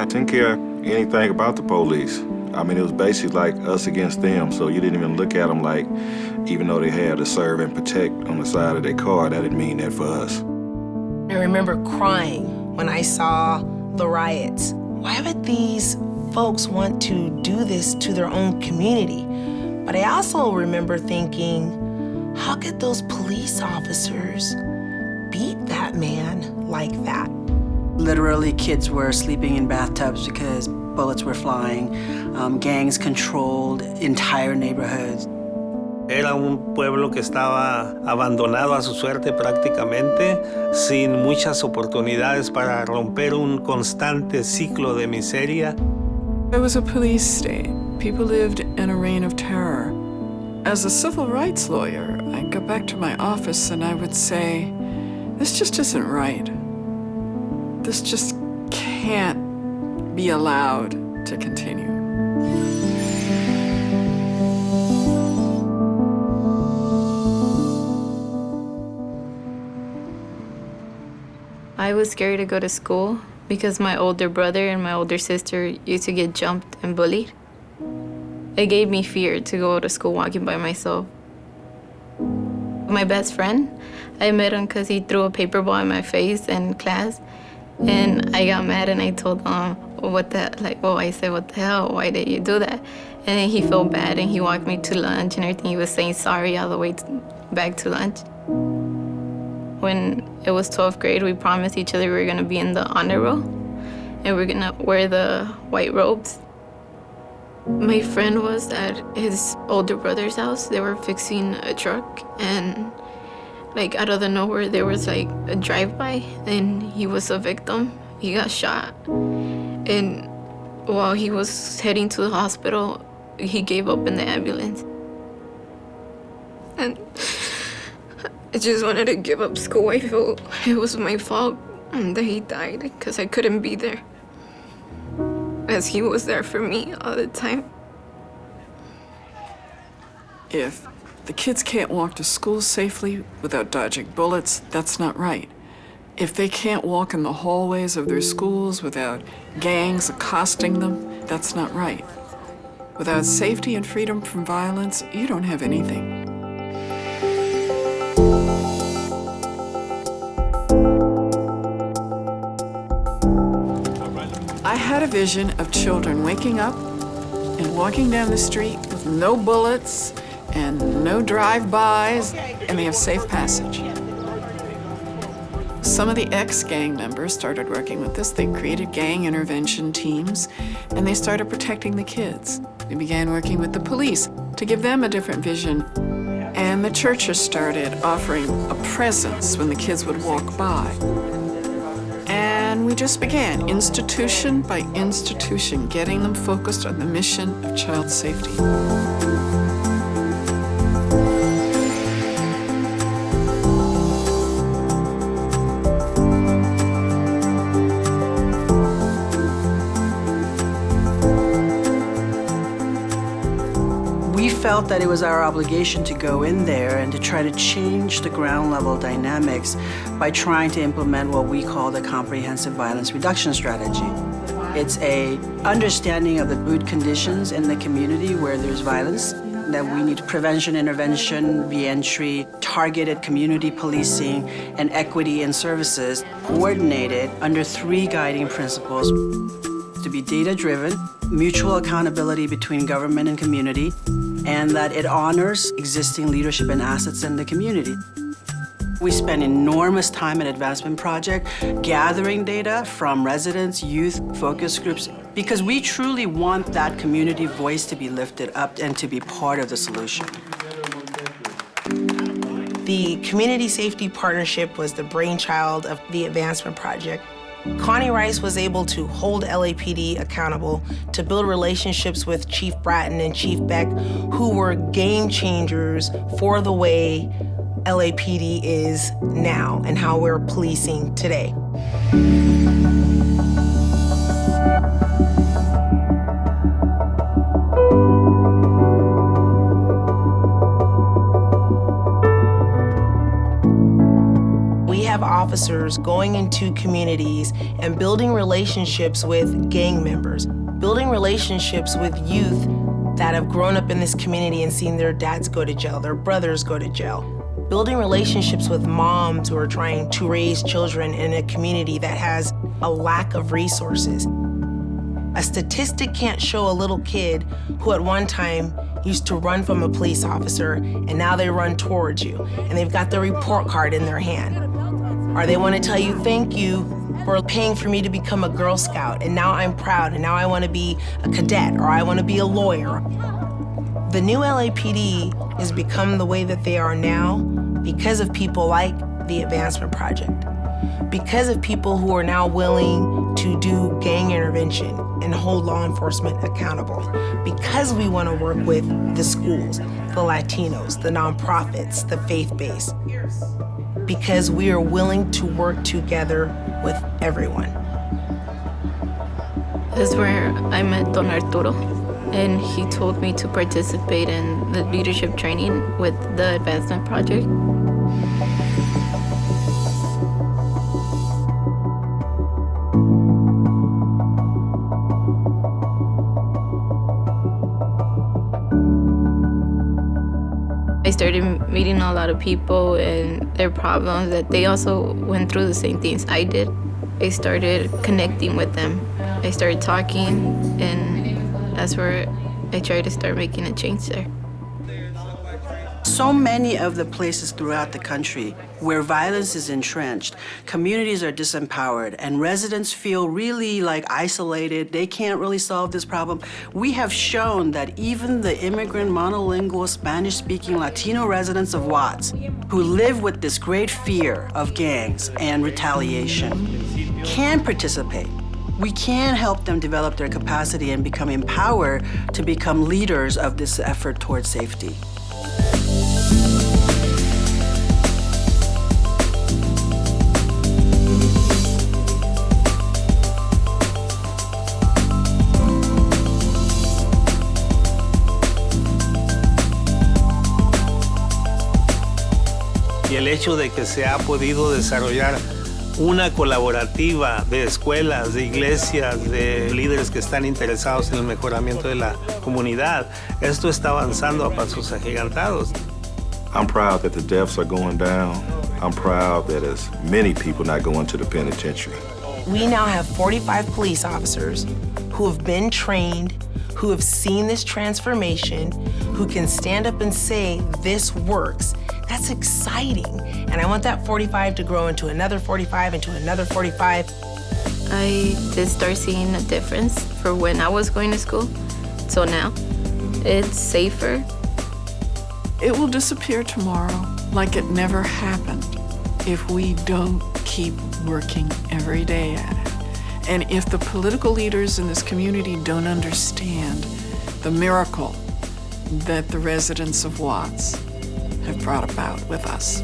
didn't care anything about the police. I mean, it was basically like us against them, so you didn't even look at them like, even though they had to serve and protect on the side of their car, that didn't mean that for us. I remember crying when I saw the riots. Why would these folks want to do this to their own community? But I also remember thinking, how could those police officers beat that man like that? Literally, kids were sleeping in bathtubs because bullets were flying. Gangs controlled entire neighborhoods. Era un pueblo que estaba abandonado a su suerte prácticamente, sin muchas oportunidades para romper un constante ciclo de miseria. It was a police state. People lived in a reign of terror. As a civil rights lawyer, I'd go back to my office and I would say, this just isn't right. This just can't be allowed to continue. I was scared to go to school because my older brother and my older sister used to get jumped and bullied. It gave me fear to go to school walking by myself. My best friend, I met him because he threw a paper ball in my face in class, and I got mad and I told him, I said, what the hell, why did you do that? And then he felt bad and he walked me to lunch and everything. He was saying sorry all the way back to lunch. When it was 12th grade, we promised each other we were gonna be in the honor roll and we were gonna wear the white robes. My friend was at his older brother's house. They were fixing a truck and out of the nowhere, there was a drive-by and he was a victim. He got shot. And while he was heading to the hospital, he gave up in the ambulance. And I just wanted to give up school. I felt it was my fault that he died because I couldn't be there, as he was there for me all the time. If the kids can't walk to school safely without dodging bullets, that's not right. If they can't walk in the hallways of their schools without gangs accosting them, that's not right. Without safety and freedom from violence, you don't have anything. I had a vision of children waking up and walking down the street with no bullets and no drive-bys, and they have safe passage. Some of the ex-gang members started working with us. They created gang intervention teams, and they started protecting the kids. We began working with the police to give them a different vision, and the churches started offering a presence when the kids would walk by. And we just began, institution by institution, getting them focused on the mission of child safety. We felt that it was our obligation to go in there and to try to change the ground level dynamics by trying to implement what we call the comprehensive violence reduction strategy. It's a understanding of the root conditions in the community where there's violence, that we need prevention, intervention, reentry, targeted community policing, and equity in services coordinated under 3 guiding principles: to be data-driven, mutual accountability between government and community, and that it honors existing leadership and assets in the community. We spend enormous time in Advancement Project gathering data from residents, youth, focus groups, because we truly want that community voice to be lifted up and to be part of the solution. The Community Safety Partnership was the brainchild of the Advancement Project. Connie Rice was able to hold LAPD accountable, to build relationships with Chief Bratton and Chief Beck, who were game changers for the way LAPD is now and how we're policing today. We have officers going into communities and building relationships with gang members, building relationships with youth that have grown up in this community and seen their dads go to jail, their brothers go to jail. Building relationships with moms who are trying to raise children in a community that has a lack of resources. A statistic can't show a little kid who at one time used to run from a police officer and now they run towards you and they've got the report card in their hand. Or they want to tell you, thank you for paying for me to become a Girl Scout and now I'm proud and now I want to be a cadet or I want to be a lawyer. The new LAPD has become the way that they are now because of people like the Advancement Project, because of people who are now willing to do gang intervention and hold law enforcement accountable, because we want to work with the schools, the Latinos, the nonprofits, the faith-based, because we are willing to work together with everyone. That's where I met Don Arturo, and he told me to participate in the leadership training with the Advancement Project. I started meeting a lot of people and their problems, that they also went through the same things I did. I started connecting with them. I started talking, and that's where I tried to start making a change there. So many of the places throughout the country where violence is entrenched, communities are disempowered and residents feel really like isolated. They can't really solve this problem. We have shown that even the immigrant monolingual Spanish-speaking Latino residents of Watts who live with this great fear of gangs and retaliation can participate. We can help them develop their capacity and become empowered to become leaders of this effort towards safety. Y el hecho de que se ha podido desarrollar una colaborativa de escuelas, de iglesias, de líderes que están interesados en el mejoramiento de la comunidad, esto está avanzando a pasos agigantados. I'm proud that the deaths are going down. I'm proud that as many people not going to the penitentiary. We now have 45 police officers who have been trained, who have seen this transformation, who can stand up and say, this works. That's exciting. And I want that 45 to grow into another 45, into another 45. I did start seeing a difference for when I was going to school. So now, it's safer. It will disappear tomorrow like it never happened if we don't keep working every day at it. And if the political leaders in this community don't understand the miracle that the residents of Watts have brought about with us.